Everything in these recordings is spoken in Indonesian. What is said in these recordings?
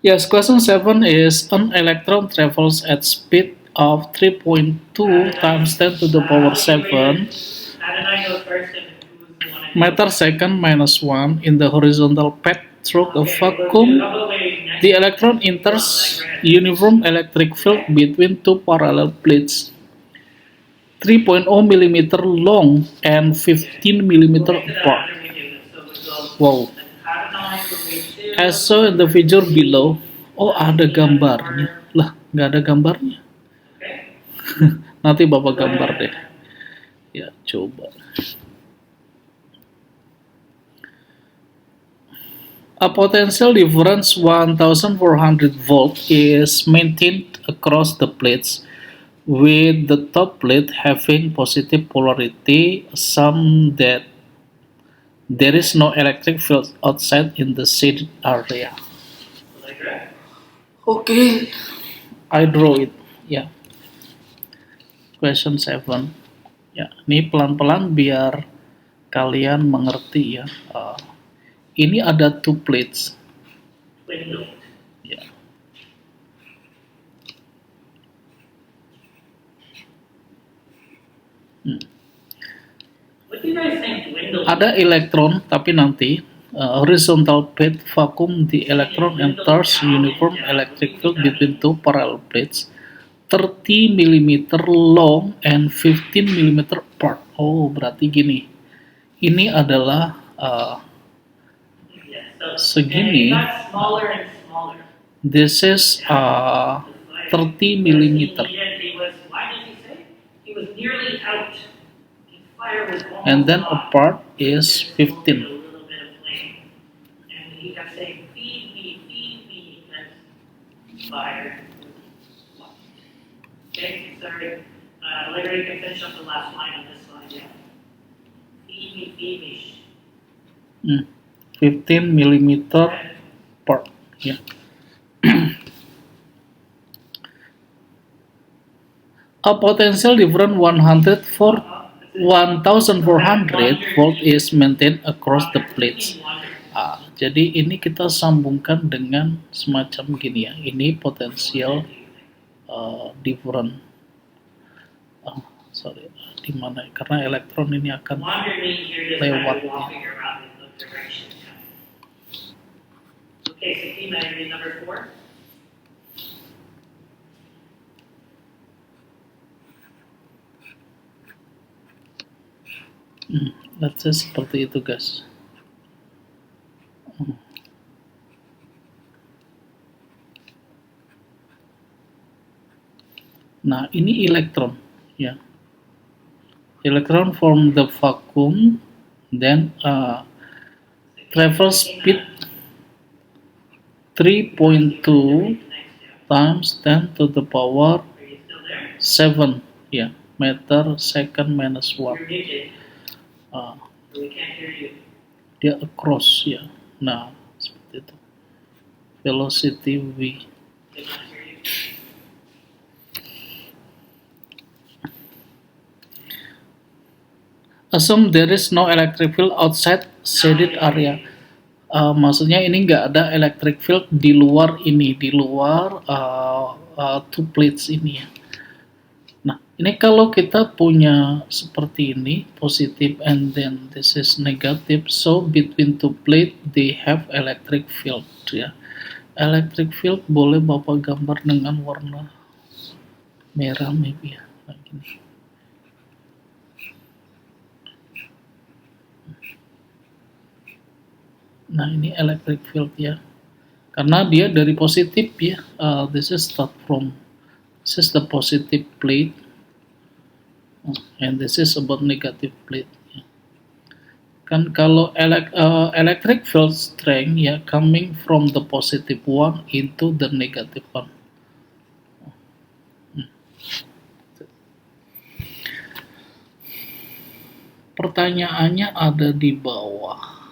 Yes, question 7 is an electron travels at speed of 3.2 times 10 to the power 7 meter second minus 1 in the horizontal path through a vacuum. The electron enters uniform electric field between two parallel plates 3.0 millimeter long and 15 millimeter apart. Wow. As shown in the figure below. Oh, ada gambarnya. Lah, nggak ada gambarnya. Nanti Bapak gambar deh. Ya, coba. A potential difference 1400 volt is maintained across the plates, with the top plate having positive polarity. Assume that there is no electric field outside in the shaded area. Okay, I draw it. Ya, question 7. Ya, ini pelan-pelan biar kalian mengerti ya. Ini ada two plates. Ya. Ada elektron, tapi nanti horizontal plate vacuum, the electron enters uniform electric field between two parallel plates 30 mm long and 15 mm apart. Oh, berarti gini. Ini adalah segini. This is 30 millimeter. And then apart is 15. Okay, sorry. Later you can finish up the last line on this slide. Yeah. Feed me. 15 millimeter part. Yeah. A potential difference 1400 volt is maintained across the plates. Jadi ini kita sambungkan dengan semacam gini ya. Ini potensial different. Sorry, di mana? Karena elektron ini akan lewat. Ya. Okay, Sakina, you read number 4. Let's say seperti itu, guys. Nah, ini elektron, ya. Electron from the vacuum, then travel speed 3.2 times 10 to the power 7, ya, meter second minus 1. Dia across, ya. Nah, seperti itu. Velocity v. Assume there is no electric field outside shaded area. Maksudnya ini nggak ada electric field di luar ini, di luar two plates ini ya. Nah, ini kalau kita punya seperti ini, positive and then this is negative, so between two plate they have electric field ya. Electric field boleh Bapak gambar dengan warna merah maybe ya. Nah, gini. Nah, ini electric field ya. Karena dia dari positif ya. This is start from. This is the positive plate. And this is about negative plate. Ya. Kan kalau electric field strength ya coming from the positive one into the negative one. Pertanyaannya ada di bawah.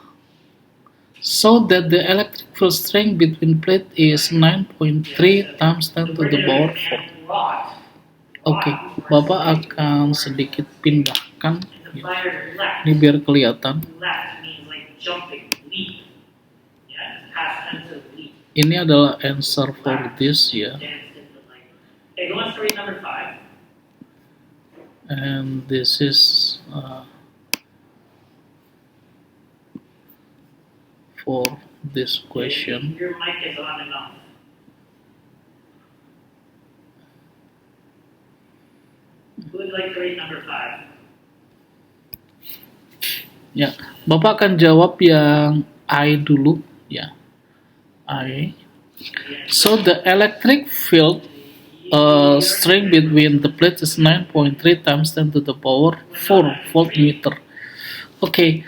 So that the electric field strength between plate is 9.3 times 10 to the power 4. Oke, Bapak akan sedikit pindahkan ya. Ini biar kelihatan. Ini adalah answer for this ya. And this is for this question. Your mic is on and off. Who would like to read number 5? Ya, Bapak akan jawab yang I dulu ya. I. So the electric field strength between the plates is 9.3 times 10 to the power 4 voltmeter. Okay,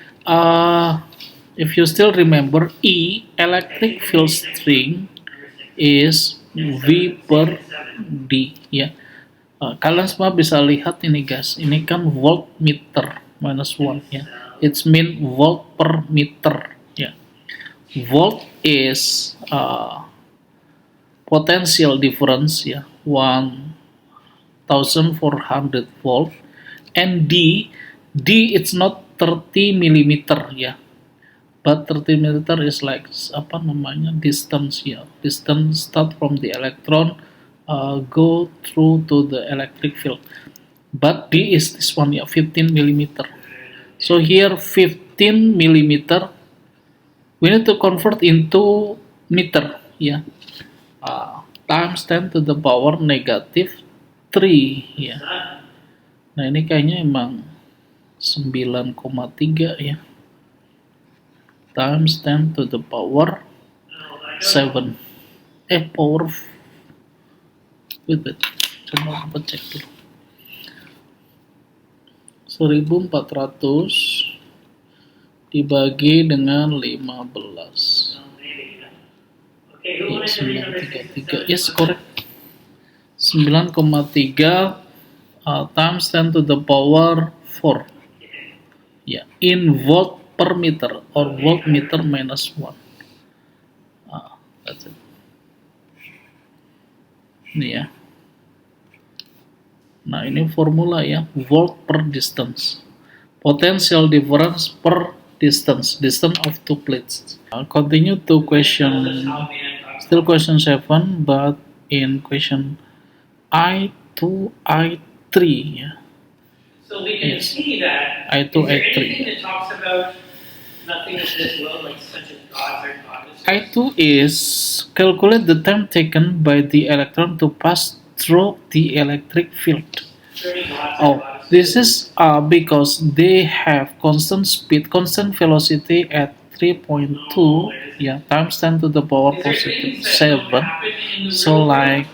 if you still remember, E electric field strength is V per D ya. Kalian semua bisa lihat ini guys, ini kan voltmeter minus 1 ya. It's mean volt per meter ya. Volt is potential difference ya, 1400 volt, and D it's not 30 millimeter ya, but 30 millimeter is like apa namanya, distance ya, distance start from the electron go through to the electric field, but D is this one ya, 15 millimeter. So here 15 millimeter we need to convert into meter ya. Times 10 to the power negative 3 ya. Nah ini kayaknya emang 9,3 ya. Times 10 to the power 7. Power. Wait. Coba kita cek dulu. 1400 dibagi dengan 15. Ya, 933. Yes, correct. 9,3 times 10 to the power 4. Ya, in volt per meter or voltmeter minus 1. That's it. Ini ya. Nah, ini formula ya, volt per distance. Potential difference per distance of two plates. Continue to question, still question 7, but in question I2, I3 ya. So we can see that I2, is there I3. anything that talks about nothing in this world, like such as gods or goddesses? I2 is calculate the time taken by the electron to pass through the electric field. Oh, this is because they have constant speed, constant velocity at 3.2 yeah, times 10 to the power positive 7. So like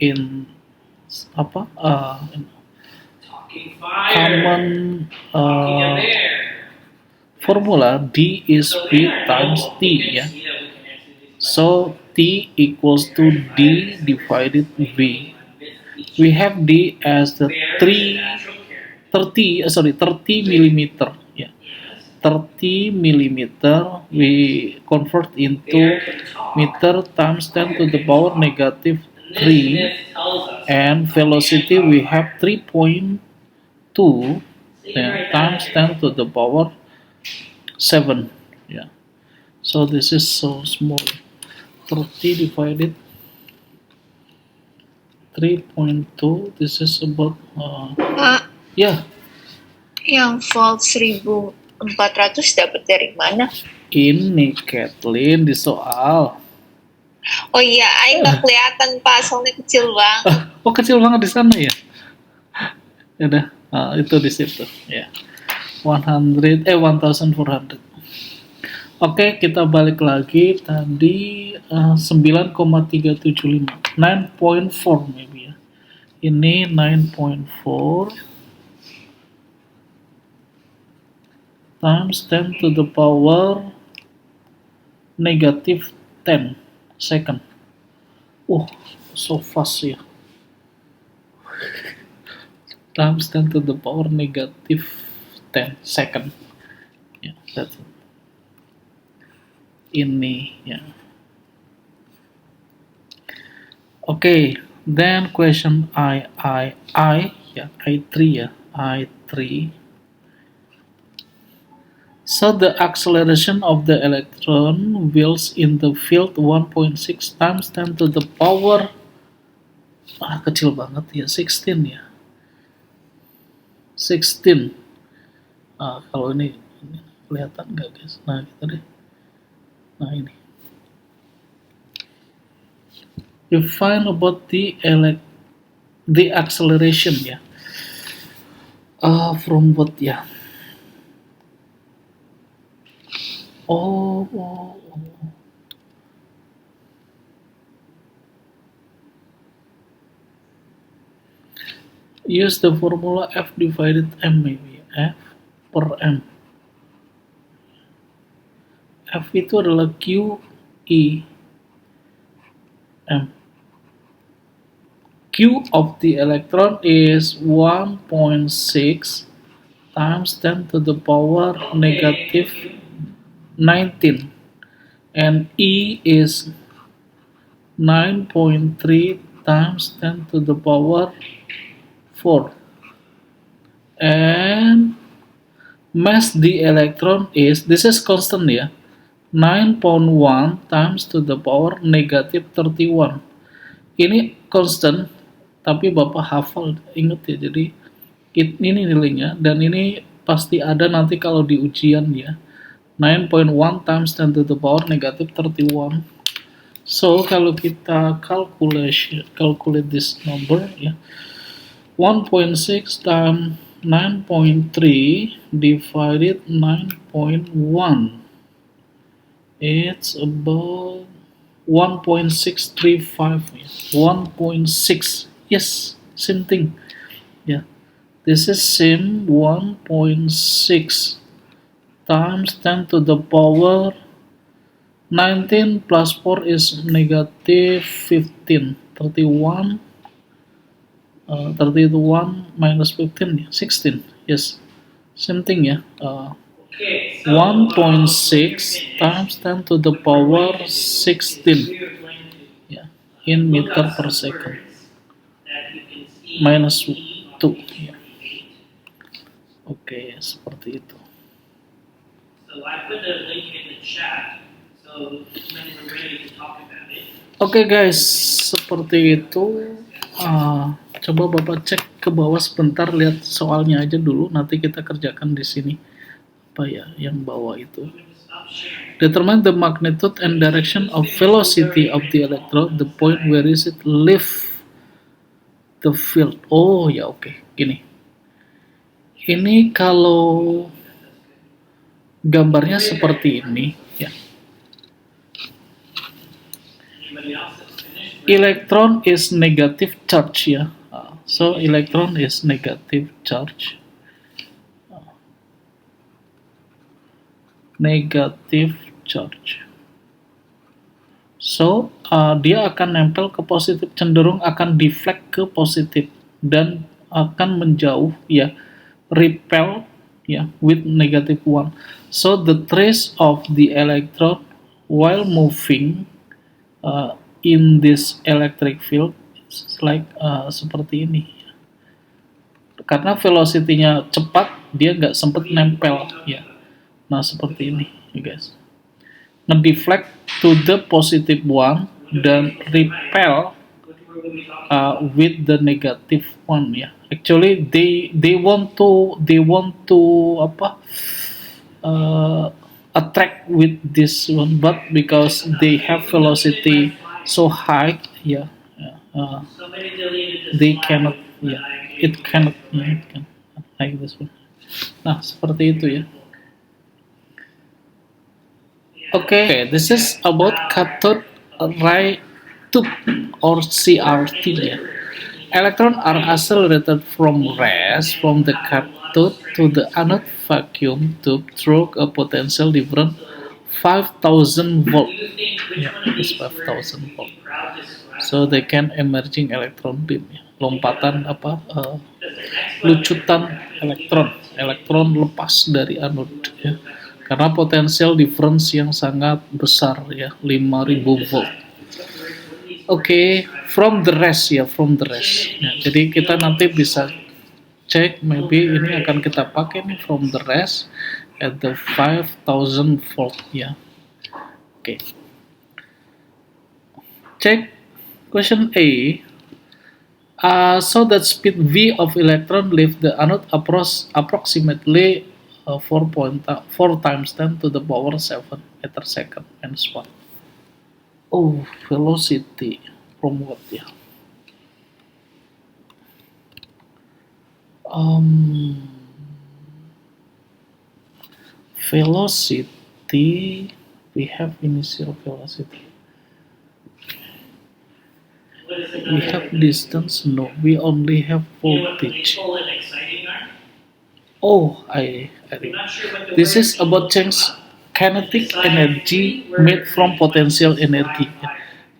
in apa common formula, D is P times T ya. So T equals to D divided V. We have D as the 30 millimeter yeah. 30 millimeter we convert into meter times 10 to the power negative 3, and velocity we have 3.2 times 10 to the power 7 yeah. So this is so small, 30 divided 3.2, this is about ya. Yang volt 1400 dapat dari mana? Ini Kathleen di soal. Oh iya, Aing nggak kelihatan Pak, soalnya kecil banget. Oh kecil banget di sana ya. Ya udah, itu di situ ya. 1400. Oke, kita balik lagi tadi 9,375, 9.4 maybe ya. Ini 9.4 times 10 to the power negative 10 second. So fast ya. Times 10 to the power negative 10 second. Yeah, that's it. Ini ya. Okay, then question I ya, I3 ya, I3. So the acceleration of the electron wheels in the field 1.6 times 10 to the power kecil banget ya, 16 ya. 16. Kalau ini kelihatan nggak guys? Nah gitu deh. Nah ini. You find about the acceleration ya. From what ya? Oh. Use the formula F divided M maybe. F per M. F itu adalah Q E M. Q of the electron is 1.6 times 10 to the power negative 19 and E is 9.3 times 10 to the power 4 and mass the electron is, this is constant ya, 9.1 times to the power negative 31. Ini constant tapi Bapak hafal, inget ya, jadi ini nilainya dan ini pasti ada nanti kalau di ujian ya, 9.1 times 10 to the power negative 31. So kalau kita calculate this number ya, 1.6 times 9.3 divided 9.1, it's about 1.635 ya. 1.6, yes, same thing ya. This is same 1.6 times 10 to the power 19 plus 4 is negative 15, 31 31 minus 15, 16, yes, same thing ya. 1.6 times 10 to the power 16 ya, in meter per second minus 2 ya. Oke, seperti itu. Oke guys, seperti itu. Coba Bapak cek ke bawah sebentar, lihat soalnya aja dulu, nanti kita kerjakan di sini. Apa ya yang bawah itu? Determine the magnitude and direction of velocity of the electron, the point where is it leave the field. Oh ya, oke. Gini. Ini kalau gambarnya seperti ini ya. Electron is negative charge ya. So electron is negative charge. Negative charge. So dia akan nempel ke positif, cenderung akan deflect ke positif dan akan menjauh ya, repel ya, with negative 1. So the trace of the electron while moving in this electric field like seperti ini. Karena velocity-nya cepat, dia nggak sempat nempel ya. Nah seperti ini ya guys. Ngedeflect to the positive one dan repel with the negative one ya. Actually they want to attract with this one, but because they have velocity so high ya, they cannot ya, it cannot like this one. Nah seperti itu ya. Okay, this is about cathode ray tube or CRT ya. Electrons are accelerated from rest from the cathode to the anode vacuum tube through a potential difference 5000 volt. Yeah, it's 5000 volt. So they can emerging electron beam. Ya. Lompatan lucutan elektron lepas dari anode ya. Karena potensial difference yang sangat besar ya, 5000 volt. Oke, from the rest ya, from the rest. Ya, jadi kita nanti bisa cek, maybe ini akan kita pakai nih from the rest. at the 5000 volt. Yeah. Okay. Check question A. So that speed v of electron leave the anode approximately 4 times 10 to the power 7 meter second minus 1. Oh, velocity from what? Yeah. Velocity, we have initial velocity. What is We have distance, no, we only have You know what the voltage. full and exciting are? Oh, I I'm think not sure what the this word is about change kinetic energy made from potential energy.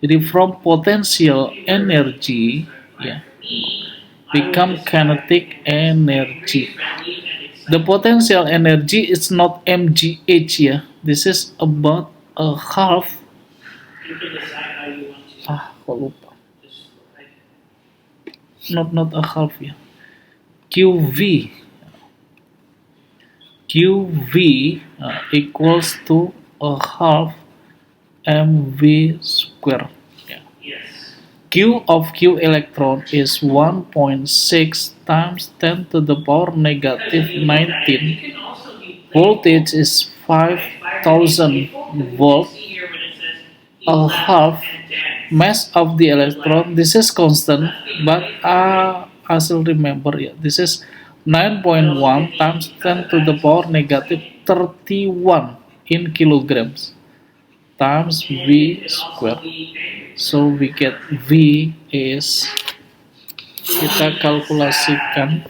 Jadi from potential energy, yeah, become kinetic energy. The potential energy is not mgh, yeah. This is about a half. You can decide how you want to. Kok lupa. Just like, Not a half, yeah. QV. QV equals to a half mv square. Yeah. yes. Q of Q electron is 1.6 times 10 to the power negative 19. Voltage is 5000 volt. A half mass of the electron. This is constant, but I still remember, yeah, this is 9.1 times 10 to the power negative 31 in kilograms times V square. So we get V is, kita kalkulasikan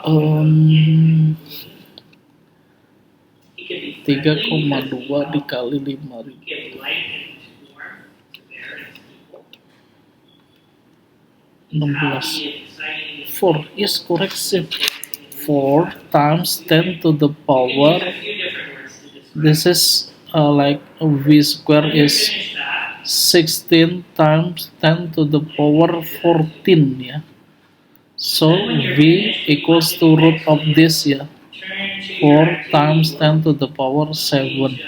3,2 dikali 5.000. 16. 4 is correct, same. 4 times 10 to the power, this is like V square is 16 times 10 to the power 14, yeah. So V equals to root of this, yeah, 4 times 10 to the power 7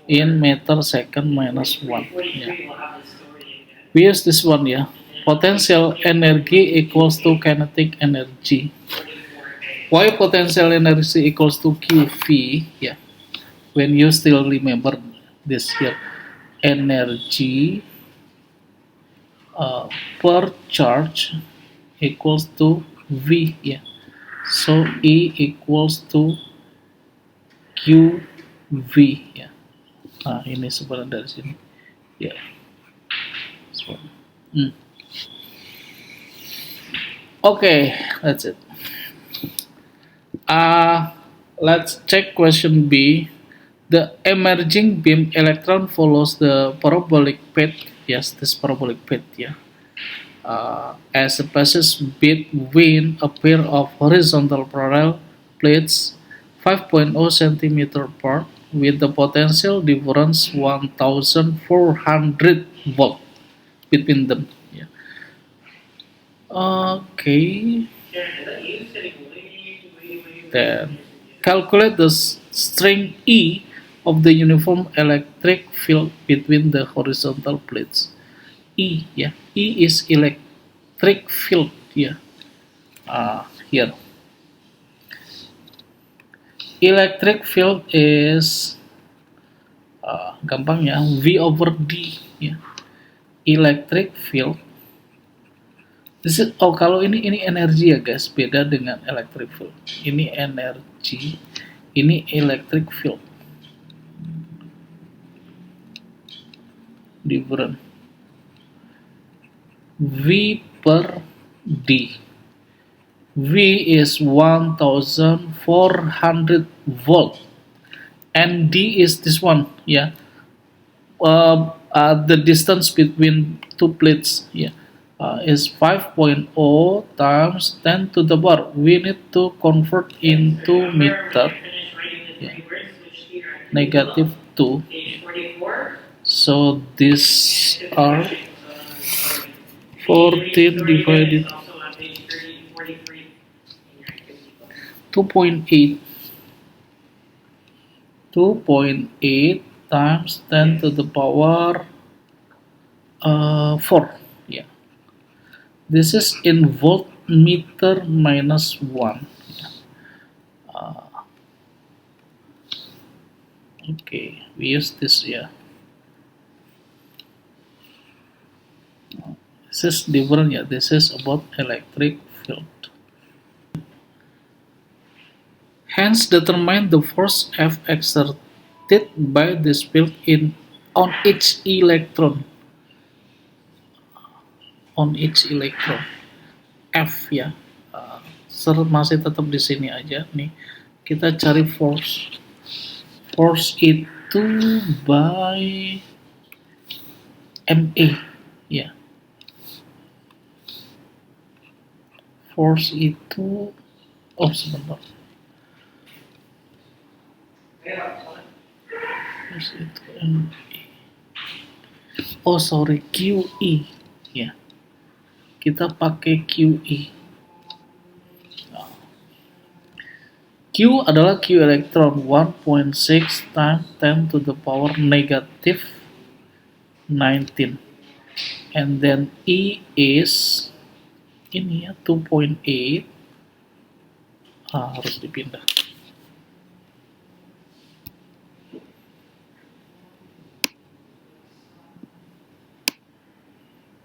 in meter second minus 1, yeah. We use this one, yeah. Potential energy equals to kinetic energy. Why potential energy equals to QV? Yeah, when you still remember this here, energy per charge equals to V. Yeah, so E equals to QV. Ya, nah ini sebenarnya dari sini. Ya, so, Okay, that's it. Let's check question B. The emerging beam electron follows the parabolic path. Yes, this parabolic path, yeah. As it passes between a pair of horizontal parallel plates 5.0 cm apart with the potential difference 1400 volt between them. Yeah. Okay. Then calculate the strength E of the uniform electric field between the horizontal plates. E, yeah, E is electric field, yeah. Here. Electric field is gampang ya, V over D, ya. Electric field. This is, kalau ini energi ya guys, beda dengan electric field. Ini energi, ini electric field. Different. V per D. V is 1400 volt and D is this one, yeah. The distance between two plates, yeah, is 5.0 times 10 to the power. We need to convert into meter, yeah. Negative 2. So these are 14 divided 2.8. 2.8 times 10 to the power 4. Yeah. This is in voltmeter minus 1. Okay, we use this, yeah. This is different, yeah. This is about electric field. Hence, determine the force F exerted by this field on each electron. On each electron. F, ya. Masih tetap di sini aja nih. Kita cari force. Force itu by MA, ya. Force itu, oh sebentar. Force itu MA. Oh sorry, QE, ya. Kita pakai QE. Q adalah Q elektron 1.6 times 10 to the power negative 19, and then E is ini ya 2.8. Harus dipindah.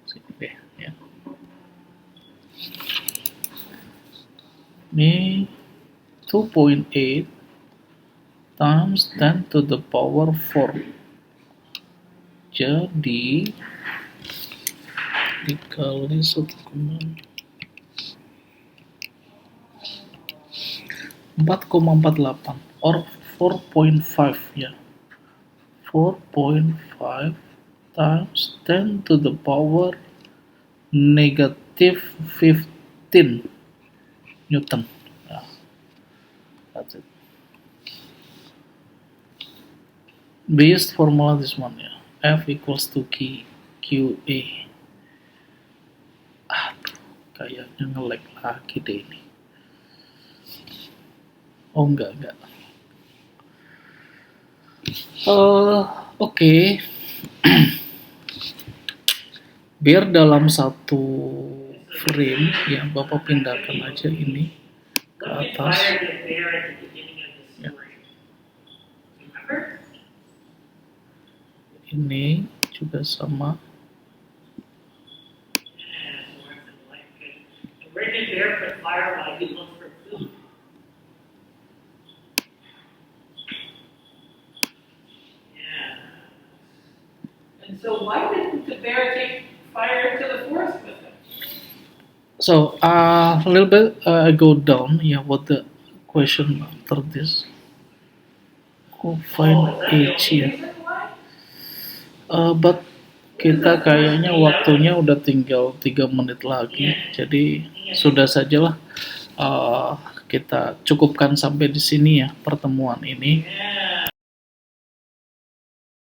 Sini deh ya. Ini 2.8 times 10 to the power 4. Jadi dikali 4,48 or 4.5 ya. 4.5 times 10 to the power negative 15 Newton. That's it. Based formula this one ya. F equals to QA. Kayaknya nge-lag lagi deh ini. Oh enggak. Oke. Biar dalam satu frame ya, Bapak pindahkan aja ini ke atas. Ya. Ini juga sama. So why didn't the bear take fire to the forest with him? So a little bit I go down. Yeah, what the question after this? Find H ya. But kita kayaknya waktunya udah tinggal 3 menit lagi, jadi sudah sajalah kita cukupkan sampai di sini ya pertemuan ini.